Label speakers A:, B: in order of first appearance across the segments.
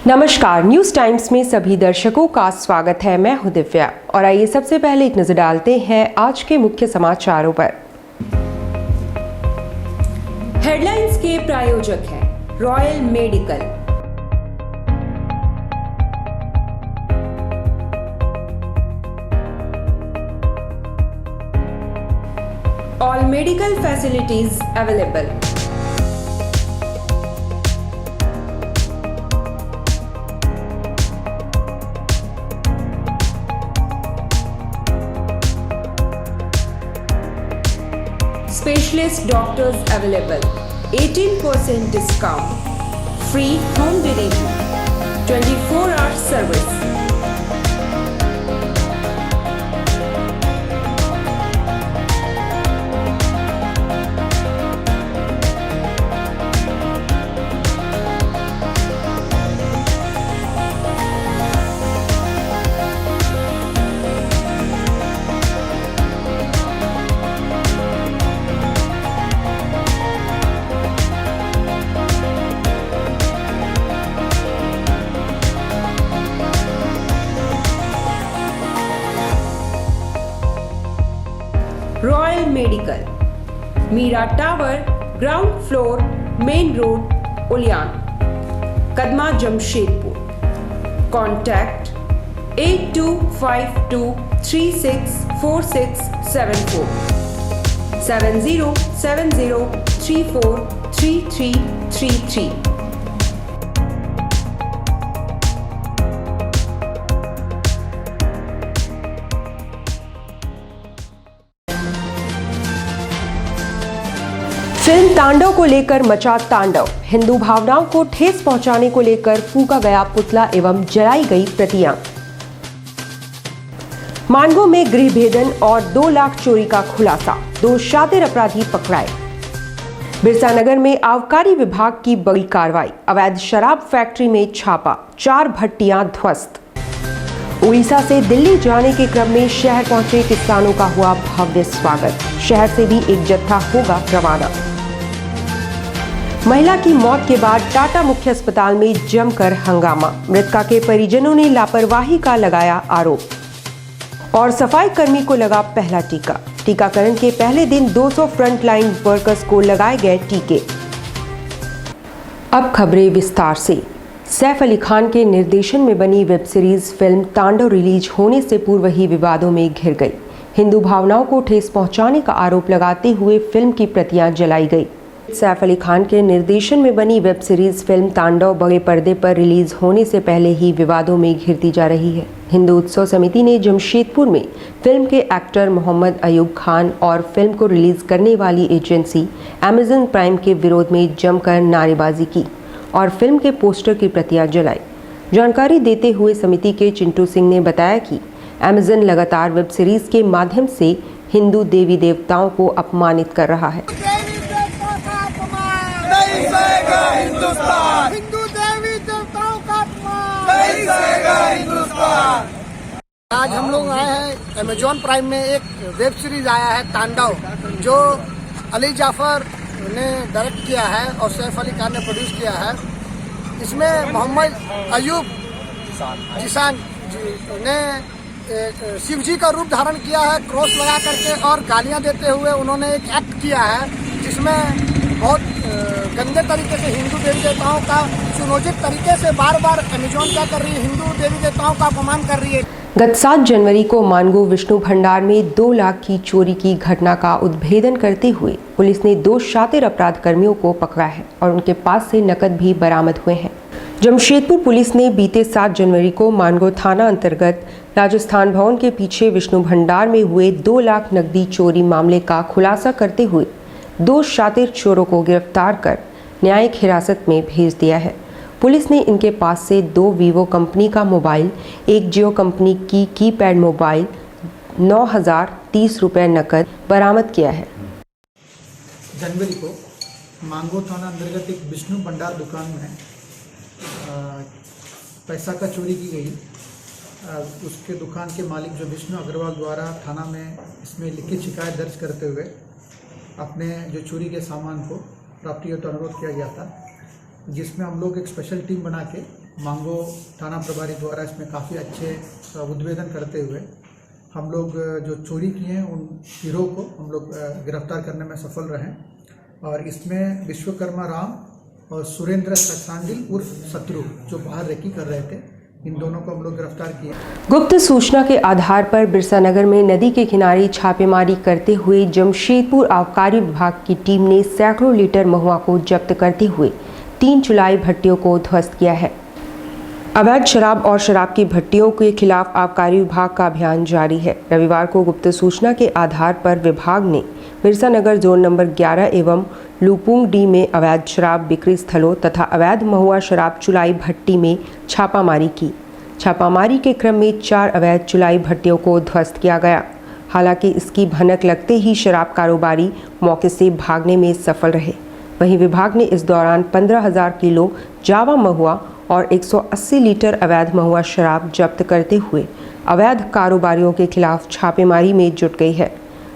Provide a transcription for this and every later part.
A: नमस्कार, news times में सभी दर्शकों का स्वागत है। मैं हूं दिव्या और आइए सबसे पहले एक नजर डालते हैं आज के मुख्य समाचारों पर। हेडलाइंस के प्रायोजक हैं royal medical. All medical facilities available. Specialist doctors available. 18% discount. Free home delivery. 24-hour service. Royal medical, Meera tower, ground floor, main road, Uliyan, Kadma, Jamshedpur. Contact 8252364674 7070343333। Film Tandav को लेकर मचा तांडव। हिंदू भावनाओं को ठेस पहुंचाने को लेकर फूंका गया पुतला एवं जलाई गई प्रतियां। मानगो में गृह भेदन और 2 लाख चोरी का खुलासा, 2 शातिर अपराधी पकड़ाए। बिरसा नगर में आबकारी विभाग की बड़ी कार्रवाई, अवैध शराब फैक्ट्री में छापा, 4 भट्टियां ध्वस्त। उड़ीसा से दिल्ली जाने के क्रम में शहर पहुंचे किसानों का हुआ भव्य स्वागत। शहर से भी एक जत्था होगा रवाना। महिला की मौत के बाद टाटा मुख्य अस्पताल में जमकर हंगामा, मृतका के परिजनों ने लापरवाही का लगाया आरोप। और सफाई कर्मी को लगा पहला टीका। टीकाकरण के पहले दिन 200 फ्रंटलाइन वर्कर्स को लगाए गए टीके। अब खबरें विस्तार से। सैफ अली खान के निर्देशन में बनी वेब सीरीज फिल्म तांडव रिलीज होने से पूर्व ही विवादों में घिर गई। हिंदू भावनाओं को ठेस पहुंचाने का आरोप लगाते हुए फिल्म की प्रतियां जलाई गई। सैफ अली खान के निर्देशन में बनी वेब सीरीज फिल्म तांडव बड़े पर्दे पर रिलीज होने से पहले ही विवादों में घिरती जा रही है। हिंदू उत्सव समिति ने जमशेदपुर में फिल्म के एक्टर मोहम्मद अयूब खान और फिल्म को रिलीज करने वाली एजेंसी अमेजन प्राइम के विरोध में जमकर नारेबाजी की और फिल्म के पोस्टर की प्रतियां जलाई। जानकारी देते हुए समिति के चिंटू सिंह ने बताया कि अमेजन लगातार वेब सीरीज के माध्यम से हिंदू देवी देवताओं को अपमानित कर रहा है।
B: हिंदू देवी देवताओं का अपमान। आज हम लोग आए हैं अमेजॉन प्राइम में एक वेब सीरीज आया है तांडव, जो अली जाफर ने डायरेक्ट किया है और सैफ अली खान ने प्रोड्यूस किया है। इसमें मोहम्मद अयूब जिसान ने शिव जी का रूप धारण किया है, क्रॉस लगा करके, और गालियां देते हुए उन्होंने एक एक्ट किया है जिसमें बहुत गंदे तरीके से हिंदू देवी देवताओं का सुनियोजित तरीके से बार बार अमेजॉन क्या कर रही है, हिंदू देवी देवताओं का अपमान कर रही है।
A: गत 7 जनवरी को मानगो विष्णु भंडार में 2 लाख की चोरी की घटना का उद्भेदन करते हुए पुलिस ने 2 शातिर अपराध कर्मियों को पकड़ा है और उनके पास से नकद भी बरामद हुए हैं। जमशेदपुर पुलिस ने बीते 7 जनवरी को मानगो थाना अंतर्गत राजस्थान भवन के पीछे विष्णु भंडार में हुए 2 लाख नकदी चोरी मामले का खुलासा करते हुए 2 शातिर चोरों को गिरफ्तार कर न्यायिक हिरासत में भेज दिया है। पुलिस ने इनके पास से 2 वीवो कंपनी का मोबाइल, 1 जियो कंपनी की कीपैड मोबाइल, 9,030 रुपये नकद बरामद किया है।
C: जनवरी को मांगो थाना अंतर्गत एक विष्णु भंडार दुकान में पैसा का चोरी की गई। उसके दुकान के मालिक जो विष्णु अग्रवाल द्वारा थाना में इसमें लिखित शिकायत दर्ज करते हुए अपने जो चोरी के सामान को प्राप्ति हेतु अनुरोध किया गया था, जिसमें हम लोग एक स्पेशल टीम बना के मांगो थाना प्रभारी द्वारा इसमें काफ़ी अच्छे उद्भेदन करते हुए हम लोग जो चोरी किए हैं उन गिरोह को हम लोग गिरफ्तार करने में सफल रहे और इसमें विश्वकर्मा राम और सुरेंद्र सक्सांडिल उर्फ शत्रु जो बाहर रेकी कर रहे थे, इन दोनों को हम लोग गिरफ्तार किए।
A: गुप्त सूचना के आधार पर बिरसा नगर में नदी के किनारे छापेमारी करते हुए जमशेदपुर आबकारी विभाग की टीम ने सैकड़ों लीटर महुआ को जब्त करते हुए 3 चुलाई भट्टियों को ध्वस्त किया है। अवैध शराब और शराब की भट्टियों के खिलाफ आबकारी विभाग का अभियान जारी है। रविवार को गुप्त सूचना के आधार पर विभाग ने बिरसा नगर जोन नंबर 11 एवं लुपुंग डी में अवैध शराब बिक्री स्थलों तथा अवैध महुआ शराब चुलाई भट्टी में छापामारी की। छापामारी के क्रम में 4 अवैध चुलाई भट्टियों को ध्वस्त किया गया। हालांकि इसकी भनक लगते ही शराब कारोबारी मौके से भागने में सफल रहे। वहीं विभाग ने इस दौरान 15,000 किलो जावा महुआ और 180 लीटर अवैध महुआ शराब जब्त करते हुए अवैध कारोबारियों के खिलाफ छापेमारी में जुट गई है।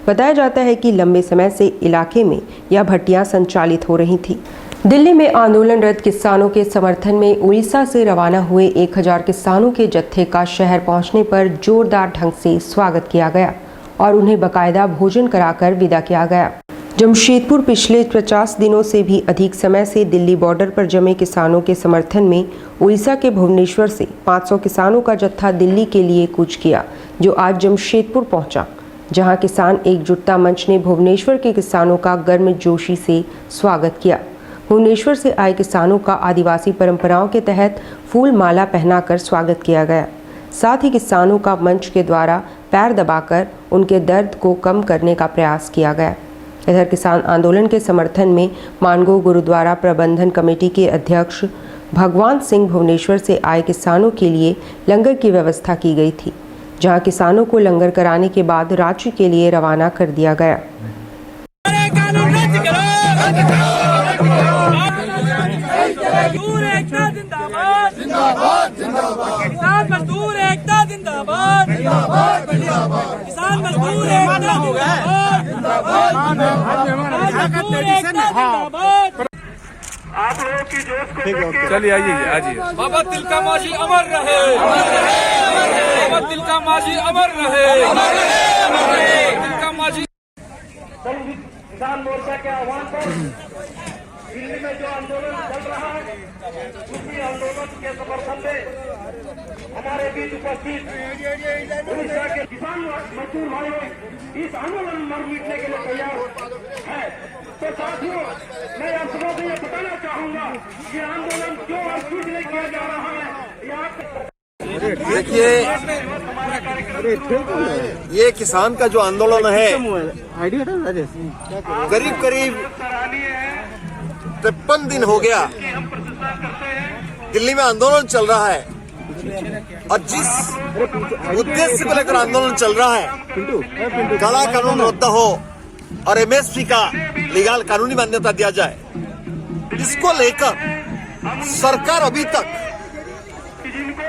A: बताया जाता है कि लंबे समय से इलाके में यह भट्टियां संचालित हो रही थी। दिल्ली में आंदोलनरत किसानों के समर्थन में उड़ीसा से रवाना हुए 1000 किसानों के जत्थे का शहर पहुंचने पर जोरदार ढंग से स्वागत किया गया और उन्हें बाकायदा भोजन कराकर विदा किया गया। जमशेदपुर पिछले 50 दिनों से भी अधिक समय से दिल्ली बॉर्डर पर जमे किसानों के समर्थन में उड़ीसा के भुवनेश्वर से 500 किसानों का जत्था दिल्ली के लिए कूच किया, जो आज जमशेदपुर पहुंचा, जहां किसान एकजुटता मंच ने भुवनेश्वर के किसानों का गर्मजोशी से स्वागत किया। भुवनेश्वर से आए किसानों का आदिवासी परंपराओं के तहत फूल माला पहनाकर स्वागत किया गया। साथ ही किसानों का मंच के द्वारा पैर दबाकर उनके दर्द को कम करने का प्रयास किया गया। इधर किसान आंदोलन के समर्थन में मानगो गुरुद्वारा प्रबंधन कमेटी के अध्यक्ष भगवान सिंह भुवनेश्वर से आए किसानों के लिए लंगर की व्यवस्था की गई थी, जहां किसानों को लंगर कराने के बाद रांची के लिए रवाना कर दिया गया।
D: किसान मजदूर एकता जिंदाबाद, किसान मजदूर एकता जिंदाबाद। आप लोगों की जोश को
E: चलिए आइए। बाबा तिलका मांझी अमर रहे, बाबा तिलका मांझी अमर रहे, तिलका मांझी।
D: किसान मोर्चा के आह्वान पर दिल्ली में जो आंदोलन चल रहा है, उसी आंदोलन के समर्थन में हमारे बीच उपस्थित उड़ीसा के किसान मजदूर भाई इस आंदोलन में मिटने के लिए तैयार है। तो साथियों, मैं आप सबों को ये बताना चाहूंगा कि आंदोलन क्यों और किस लिए किया जा रहा है।
F: देखिए, ये किसान का जो आंदोलन है करीब करीब 53 दिन हो गया दिल्ली में आंदोलन चल रहा है, और जिस उद्देश्य को लेकर आंदोलन चल रहा है, काला कानून रद्द हो और एमएसपी का लीगल कानूनी मान्यता दिया जाए, इसको लेकर सरकार अभी तक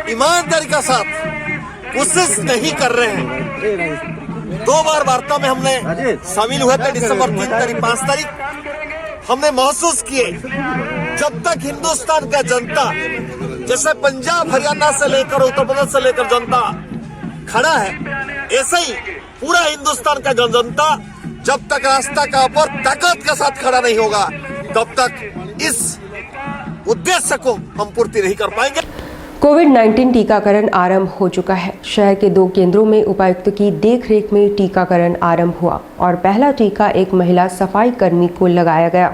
F: ईमानदारी का साथ कोशिश नहीं कर रहे हैं। 2 बार वार्ता में हमने शामिल हुए थे, दिसंबर 3 तारीख 5 तारीख। हमने महसूस किए जब तक हिंदुस्तान का जनता, जैसे पंजाब हरियाणा से लेकर उत्तर प्रदेश से लेकर जनता खड़ा है, ऐसे ही पूरा हिंदुस्तान का जनता जब तक रास्ता का ऊपर ताकत के साथ खड़ा नहीं होगा, तब तक इस उद्देश्य को हम पूर्ति नहीं कर पाएंगे।
A: कोविड-19 टीकाकरण आरंभ हो चुका है। शहर के 2 केंद्रों में उपायुक्त की देखरेख में टीकाकरण आरंभ हुआ और पहला टीका एक महिला सफाई कर्मी को लगाया गया।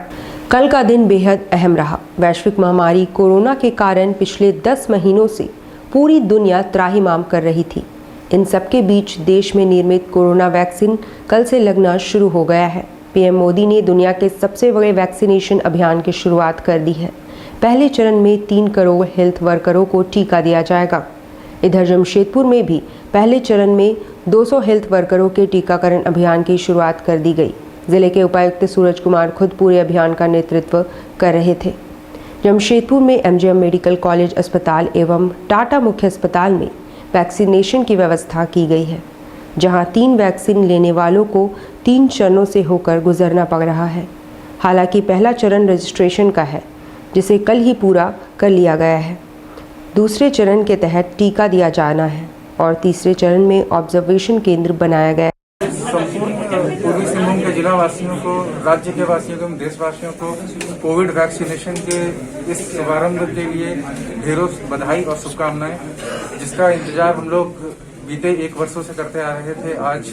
A: कल का दिन बेहद अहम रहा। वैश्विक महामारी कोरोना के कारण पिछले 10 महीनों से पूरी दुनिया त्राहिमाम कर रही थी। इन सबके बीच देश में निर्मित कोरोना वैक्सीन कल से लगना शुरू हो गया है। पीएम मोदी ने दुनिया के सबसे बड़े वैक्सीनेशन अभियान की शुरुआत कर दी है। पहले चरण में 3 करोड़ हेल्थ वर्करों को टीका दिया जाएगा। इधर जमशेदपुर में भी पहले चरण में 200 हेल्थ वर्करों के टीकाकरण अभियान की शुरुआत कर दी गई। जिले के उपायुक्त सूरज कुमार खुद पूरे अभियान का नेतृत्व कर रहे थे। जमशेदपुर में एमजीएम मेडिकल कॉलेज अस्पताल एवं टाटा मुख्य अस्पताल में वैक्सीनेशन की व्यवस्था की गई है, जहां 3 वैक्सीन लेने वालों को 3 चरणों से होकर गुजरना पड़ रहा है। हालांकि पहला चरण रजिस्ट्रेशन का है, जिसे कल ही पूरा कर लिया गया है। दूसरे चरण के तहत टीका दिया जाना है और तीसरे चरण में ऑब्जर्वेशन केंद्र बनाया गया है।
E: संपूर्ण पूर्वी सिंहभूम के जिला वासियों को, राज्य के वासियों को, देशवासियों को कोविड वैक्सीनेशन के इस शुभारंभ के लिए ढेरों बधाई और शुभकामनाएं, जिसका इंतजार हम लोग बीते 1 वर्षों से करते आ रहे थे। आज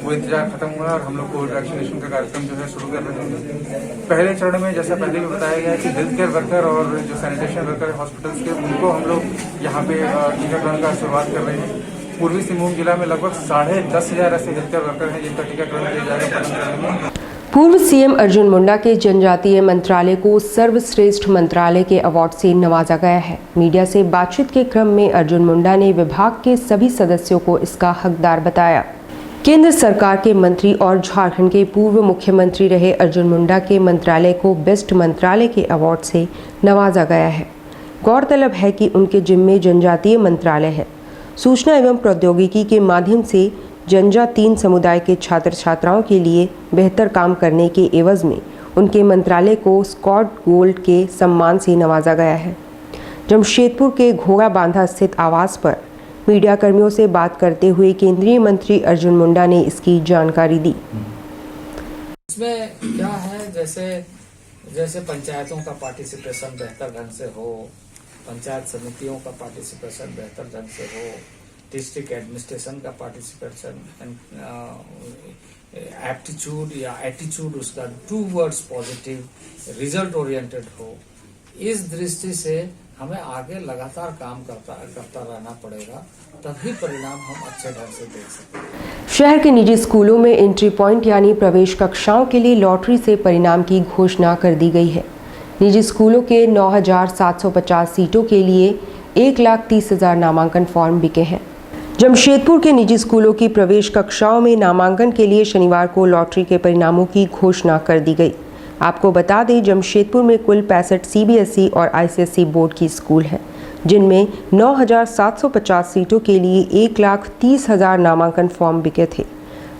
E: वो इंतजार खत्म हुआ और हम लोग कोविड वैक्सीनेशन का कार्यक्रम जो है शुरू कर रहे हैं। पहले चरण में जैसा पहले भी बताया गया कि हेल्थ केयर वर्कर और जो सैनिटेशन वर्कर है हॉस्पिटल्स के, उनको हम लोग यहाँ पे टीकाकरण का शुरुआत कर रहे हैं। पूर्वी सिंहभूम जिला में लगभग 10,500 ऐसे हेल्थ केयर वर्कर हैं जिनका टीकाकरण किया जाएगा पटन जिले में।
A: पूर्व सीएम अर्जुन मुंडा के जनजातीय मंत्रालय को सर्वश्रेष्ठ मंत्रालय के अवार्ड से नवाजा गया है। मीडिया से बातचीत के क्रम में अर्जुन मुंडा ने विभाग के सभी सदस्यों को इसका हकदार बताया। केंद्र सरकार के मंत्री और झारखंड के पूर्व मुख्यमंत्री रहे अर्जुन मुंडा के मंत्रालय को बेस्ट मंत्रालय के अवार्ड से नवाजा गया है। गौरतलब है कि उनके जिम्मे जनजातीय मंत्रालय है। सूचना एवं प्रौद्योगिकी के माध्यम से जनजातीय समुदाय के छात्र छात्राओं के लिए बेहतर काम करने के एवज में उनके मंत्रालय को स्कॉट गोल्ड के सम्मान से नवाजा गया है। जमशेदपुर के घोड़ा बांधा स्थित आवास पर मीडिया कर्मियों से बात करते हुए केंद्रीय मंत्री अर्जुन मुंडा ने इसकी जानकारी दी।
G: इसमें क्या है, जैसे पंचायतों का पार्टिसिपेशन बेहतर ढंग से हो, पंचायत समितियों का पार्टिसिपेशन बेहतर ढंग से हो, डिस्ट्रिक्ट एडमिनिस्ट्रेशन का पार्टिसिपेशन, एप्टीट्यूड या एटीट्यूड उसका टूवर्ड्स पॉजिटिव, रिजल्ट ओरिएंटेड हो, इस दृष्टि से हमें आगे लगातार काम करता रहना पड़ेगा, तभी परिणाम हम अच्छे ढंग से देख सकते।
A: शहर के निजी स्कूलों में एंट्री पॉइंट यानी प्रवेश कक्षाओं के लिए लॉटरी से परिणाम की घोषणा कर दी गई है। निजी स्कूलों के 9,750 सीटों के लिए 1,30,000 नामांकन फॉर्म बिके हैं। जमशेदपुर के निजी स्कूलों की प्रवेश कक्षाओं में नामांकन के लिए शनिवार को लॉटरी के परिणामों की घोषणा कर दी गई। आपको बता दें, जमशेदपुर में कुल 65 सीबीएसई और आईसीएसई बोर्ड की स्कूल हैं, जिनमें 9,750 सीटों के लिए 1,30,000 नामांकन फॉर्म बिके थे।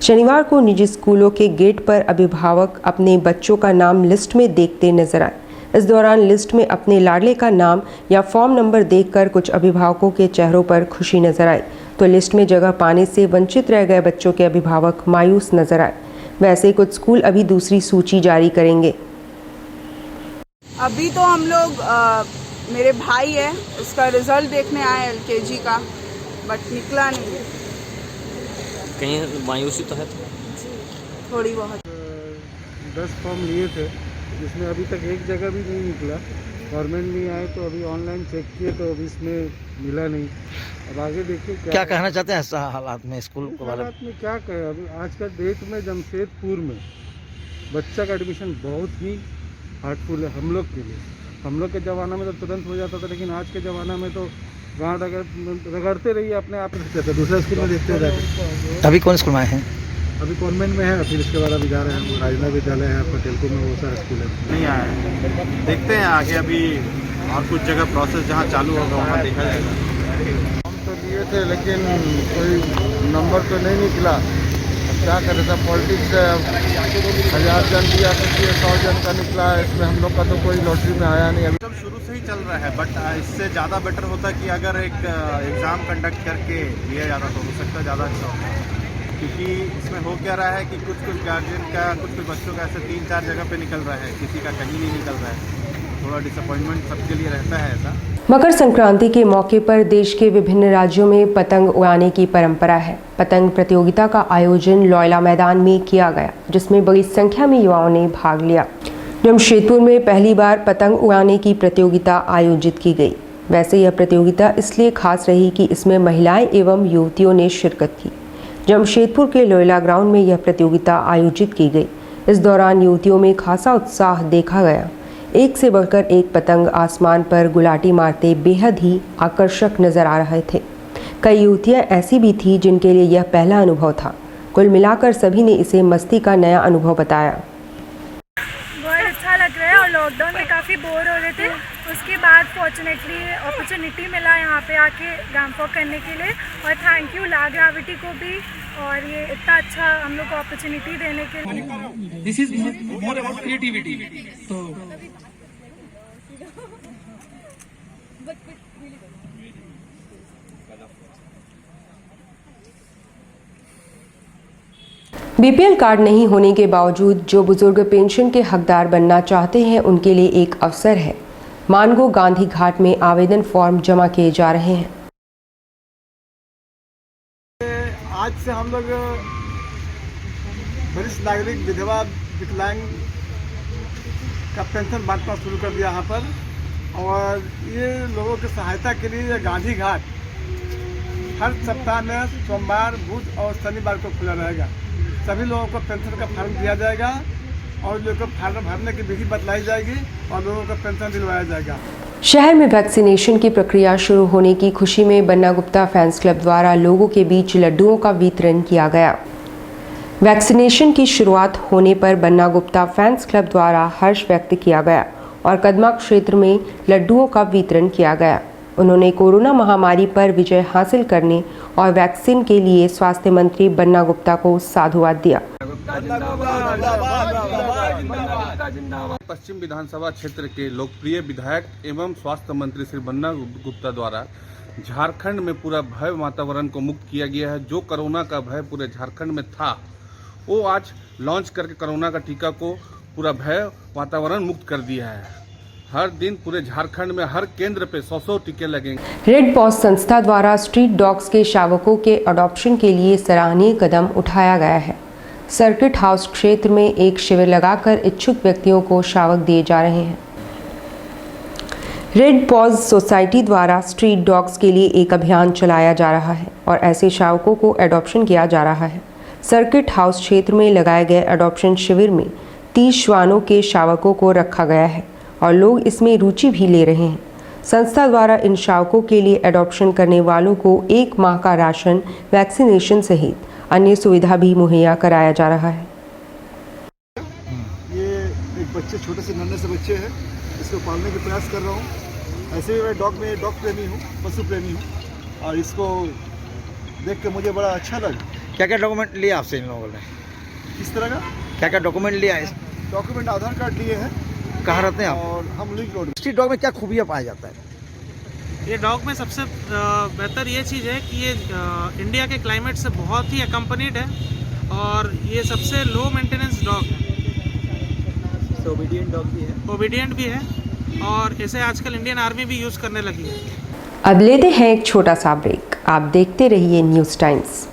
A: शनिवार को निजी स्कूलों के गेट पर अभिभावक अपने बच्चों का नाम लिस्ट में देखते नजर आए। इस दौरान लिस्ट में अपने लाडले का नाम या फॉर्म नंबर देखकर कुछ अभिभावकों के चेहरों पर खुशी नजर आई, तो लिस्ट में जगह पाने से वंचित रह गए बच्चों के अभिभावक मायूस नजर आए। वैसे कुछ स्कूल अभी दूसरी सूची जारी करेंगे।
H: अभी तो हम लोग मेरे भाई है, उसका रिजल्ट देखने आए एलकेजी का, बट निकला नहीं।
I: कहीं मायूसी तो है
H: थोड़ी बहुत।
J: 10 फॉर्म लिए थे, जिसमें अभी तक एक जगह भी नहीं निकला। गवर्नमेंट नहीं आए तो अभी ऑनलाइन चेक किए तो अभी इसमें मिला नहीं। अब आगे देखिए क्या
I: कहना चाहते हैं ऐसा हालात में स्कूल के बारे में।
J: क्या कहें, अभी आज का डेट में जमशेदपुर में बच्चा का एडमिशन बहुत ही हार्डफुल है हम लोग के लिए। हम लोग के ज़माना में तो तुरंत हो जाता था, लेकिन आज के ज़माना में तो गाँव रगड़ते रहिए अपने आप रहते, दूसरा स्कूल में देखते रहते।
I: अभी कौन स्कूल में आए हैं?
J: अभी कॉन्वेंट में है, फिर इसके बाद अभी जा रहे हैं राजना विद्यालय है, पटेलपुर में वो सारा स्कूल है।
K: नहीं आया है, देखते हैं आगे। अभी और कुछ जगह प्रोसेस जहाँ चालू होगा वहाँ देखा जाएगा।
J: हम तो लिए थे लेकिन कोई नंबर तो नहीं निकला। क्या करें, सब पॉलिटिक्स है। 1000 जन दिया तो 100 जन का निकला है, इसमें हम लोग का तो कोई लॉटरी में आया नहीं।
K: अभी शुरू से ही चल रहा है, बट इससे ज़्यादा बेटर होता कि अगर एक एग्ज़ाम कंडक्ट करके लिया जाता तो हो सकता है ज़्यादा अच्छा होता। क्योंकि इसमें हो क्या रहा है कि कुछ गार्जियन का, कुछ बच्चों का ऐसे 3-4 जगह पे निकल रहा है, किसी का कहीं नहीं निकल रहा है। थोड़ा डिसअपॉइंटमेंट सबके लिए रहता है ऐसा।
A: मकर संक्रांति के मौके पर देश के विभिन्न राज्यों में पतंग उड़ाने की परंपरा है। पतंग प्रतियोगिता का आयोजन लोयला मैदान में किया गया, जिसमें बड़ी संख्या में युवाओं ने भाग लिया। जमशेदपुर में पहली बार पतंग उड़ाने की प्रतियोगिता आयोजित की गई। वैसे यह प्रतियोगिता इसलिए खास रही कि इसमें महिलाएं एवं युवतियों ने शिरकत की। जमशेदपुर के लोयला ग्राउंड में यह प्रतियोगिता आयोजित की गई। इस दौरान युवतियों में खासा उत्साह देखा गया। एक से बढ़कर एक पतंग आसमान पर गुलाटी मारते बेहद ही आकर्षक नजर आ रहे थे। कई युवतियां ऐसी भी थीं जिनके लिए यह पहला अनुभव था। कुल मिलाकर सभी ने इसे मस्ती का नया अनुभव बताया।
L: बहुत अच्छा लग रहा है और लॉकडाउन में काफ़ी बोर हो रहे थे, उसके बाद फॉर्चुनेटली अपॉर्चुनिटी मिला यहाँ पे आके गैमफॉक करने के लिए। और थैंक यू ला ग्रेविटी को भी, और ये इतना अच्छा हम लोग को अपॉर्चुनिटी देने के लिए।
E: This is more about creativity. तो
A: बीपीएल कार्ड नहीं होने के बावजूद जो बुजुर्ग पेंशन के हकदार बनना चाहते हैं उनके लिए एक अवसर है। मानगो गांधी घाट में आवेदन फॉर्म जमा किए जा रहे हैं।
J: आज से हम लोग वरिष्ठ नागरिक, विधवा, विकलांग का पेंशन बांटना शुरू कर दिया यहाँ पर। और ये लोगों की सहायता के लिए गांधी घाट हर सप्ताह में सोमवार, बुध और शनिवार को खुला रहेगा। सभी लोगों को पेंशन का फॉर्म दिया जाएगा और लोगों को फॉर्म भरने की विधि बतलाई जाएगी और लोगों को पेंशन दिलवाया जाएगा।
A: शहर में वैक्सीनेशन की प्रक्रिया शुरू होने की खुशी में बन्ना गुप्ता फैंस क्लब द्वारा लोगों के बीच लड्डुओं का वितरण किया गया। वैक्सीनेशन की शुरुआत होने पर बन्ना गुप्ता फैंस क्लब द्वारा हर्ष व्यक्त किया गया और कदमा क्षेत्र में लड्डुओं का वितरण किया गया। उन्होंने कोरोना महामारी पर विजय हासिल करने और वैक्सीन के लिए स्वास्थ्य मंत्री बन्ना गुप्ता को साधुवाद दिया।
E: पश्चिम विधानसभा क्षेत्र के लोकप्रिय विधायक एवं स्वास्थ्य मंत्री श्री बन्ना गुप्ता द्वारा झारखंड में पूरा भय वातावरण को मुक्त किया गया है। जो कोरोना का भय पूरे झारखंड में था वो आज लॉन्च करके कोरोना का टीका को पूरा भय वातावरण मुक्त कर दिया है। हर दिन पूरे झारखंड में हर केंद्र पे 100 टीके लगेंगे।
A: रेड पॉज संस्था द्वारा स्ट्रीट डॉग्स के शावकों के अडॉप्शन के लिए सराहनीय कदम उठाया गया है। सर्किट हाउस क्षेत्र में एक शिविर लगाकर इच्छुक व्यक्तियों को शावक दिए जा रहे हैं। रेड पॉज सोसाइटी द्वारा स्ट्रीट डॉग्स के लिए एक अभियान चलाया जा रहा है और ऐसे शावकों को अडॉप्शन किया जा रहा है। सर्किट हाउस क्षेत्र में लगाए गए अडॉप्शन शिविर में 30 श्वानों के शावकों को रखा गया है और लोग इसमें रुचि भी ले रहे हैं। संस्था द्वारा इन शावकों के लिए अडॉप्शन करने वालों को 1 माह का राशन, वैक्सीनेशन सहित अन्य सुविधा भी मुहैया कराया जा रहा है।
J: ये एक बच्चे, छोटे से नन्हे से बच्चे हैं, इसको पालने का प्रयास कर रहा हूँ। ऐसे ही मैं डॉग प्रेमी हूँ, पशु प्रेमी हूँ और इसको देख के मुझे बड़ा अच्छा लगा।
I: क्या क्या डॉक्यूमेंट लिया आपसे इन लोगों ने?
J: किस तरह का?
I: क्या क्या डॉक्यूमेंट लिया है?
J: डॉक्यूमेंट आधार कार्ड लिए हैं।
I: कहाँ रहते हैं आप?
J: और हम लिंक रोड।
I: स्ट्रीट डॉग में क्या खूबियाँ पाया जाता है?
M: ये डॉग में सबसे बेहतर ये चीज़ है कि ये इंडिया के क्लाइमेट से बहुत ही अकम्पनीड है और ये सबसे लो मेंटेनेंस डॉग है।
I: ओबीडियंट डॉग भी है?
M: ओबीडियंट भी है और इसे आजकल इंडियन आर्मी भी यूज़ करने लगी है।
A: अब लेते हैं एक छोटा सा ब्रेक। आप देखते रहिए न्यूज़ टाइम्स।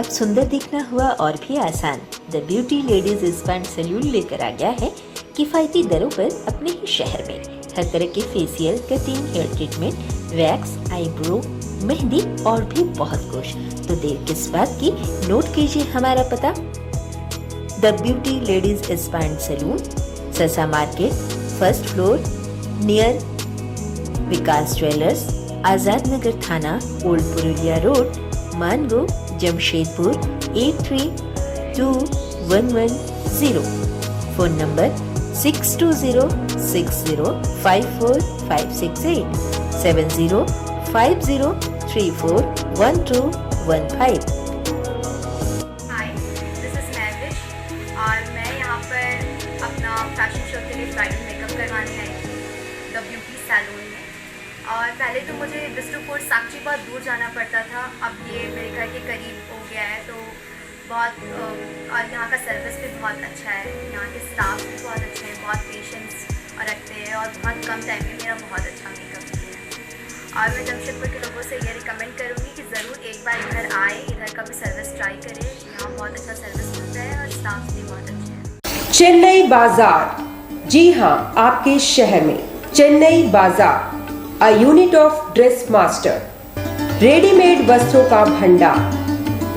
N: सुंदर दिखना हुआ और भी आसान। The beauty ladies spa and salon लेकर आ गया है किफायती दरों पर अपने ही शहर में हर तरह के facial, cutting, hair treatment, wax, eyebrow, mehndi और भी बहुत कुछ। तो देर किस बात की, नोट कीजिए हमारा पता। The beauty ladies spa and salon, Sasa market, first floor, near Vikas jewellers, Azad Nagar थाना, old Purulia road, Mango, Jamshedpur 832110। Phone number 6206054568 7050341215।
L: Hi, this is Mavish और मैं यहाँ पर अपना फैशन शो के लिए ब्राइडल मेकअप करवाने आई थी द ब्यूटी सैलून में। और पहले तो मुझे बिस्टुपुर साक्षी बहुत दूर जाना पड़ता था, अब ये मेरे घर के करीब हो गया है तो बहुत और यहाँ का सर्विस भी बहुत अच्छा है, यहाँ के स्टाफ भी बहुत अच्छे हैं, बहुत पेशेंस रखते हैं और बहुत कम टाइम में मेरा बहुत अच्छा मेकअप किया है। और मैं जमशेदपुर के लोगों से ये रिकमेंड करूँगी कि ज़रूर एक बार इधर आए, इधर का भी सर्विस ट्राई करें, यहाँ बहुत अच्छा सर्विस मिलता है।
A: चेन्नई बाजार, जी हां, आपके शहर में चेन्नई बाजार, a unit of dress master, readymade वस्त्रों का भंडार,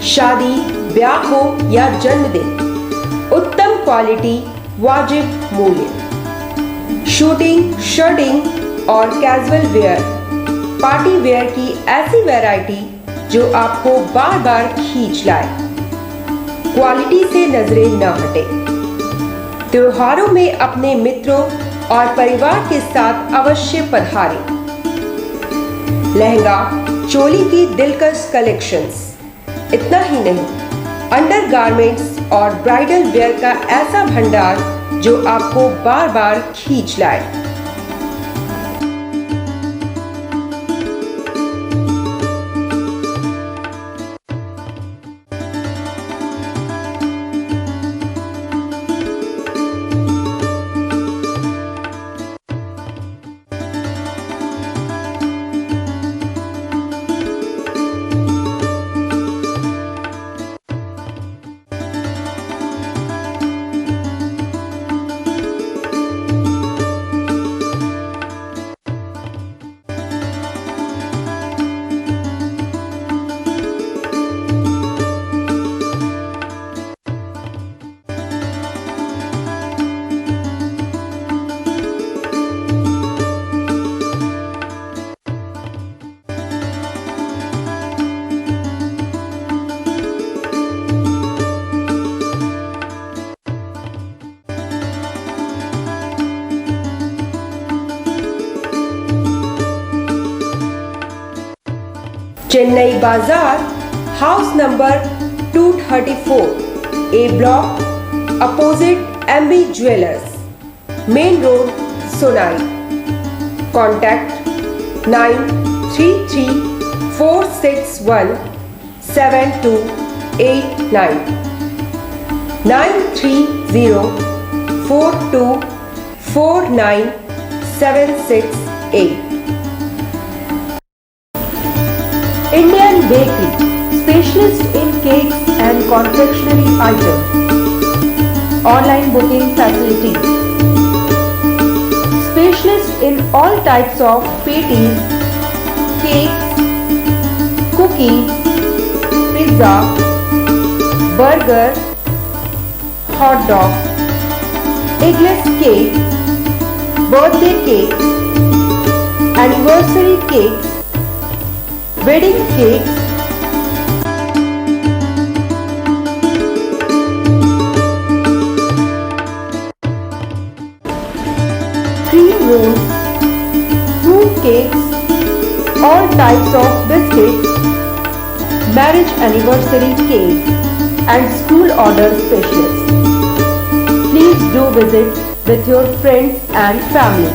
A: शादी ब्याह हो या जन्मदिन, उत्तम क्वालिटी, वाजिब मूल्य, शूटिंग, शर्टिंग और कैजुअल वेयर, पार्टी वेयर की ऐसी वैरायटी जो आपको बार बार खींच लाए, क्वालिटी से नजरें न हटे। त्योहारों में अपने मित्रों और परिवार के साथ अवश्य पधारें। लहंगा, चोली की दिलकश कलेक्शंस, इतना ही नहीं, अंडरगारमेंट्स और ब्राइडल वेयर का ऐसा भंडार जो आपको बार बार खींच लाए। Chennai Bazaar, house number 234, A block, opposite MB jewellers, main road, Sonai. Contact 9304617289, 9304249768। Indian Bakery, specialist in cakes and confectionery items. Online booking facilities. Specialist in all types of patties, cakes, cookies, pizza, burger, hot dog, eggless cake, birthday cake, anniversary cakes, wedding cakes, cream rolls, fruit cakes, all types of biscuits, marriage anniversary cake and school order specials. Please do visit with your friends and family.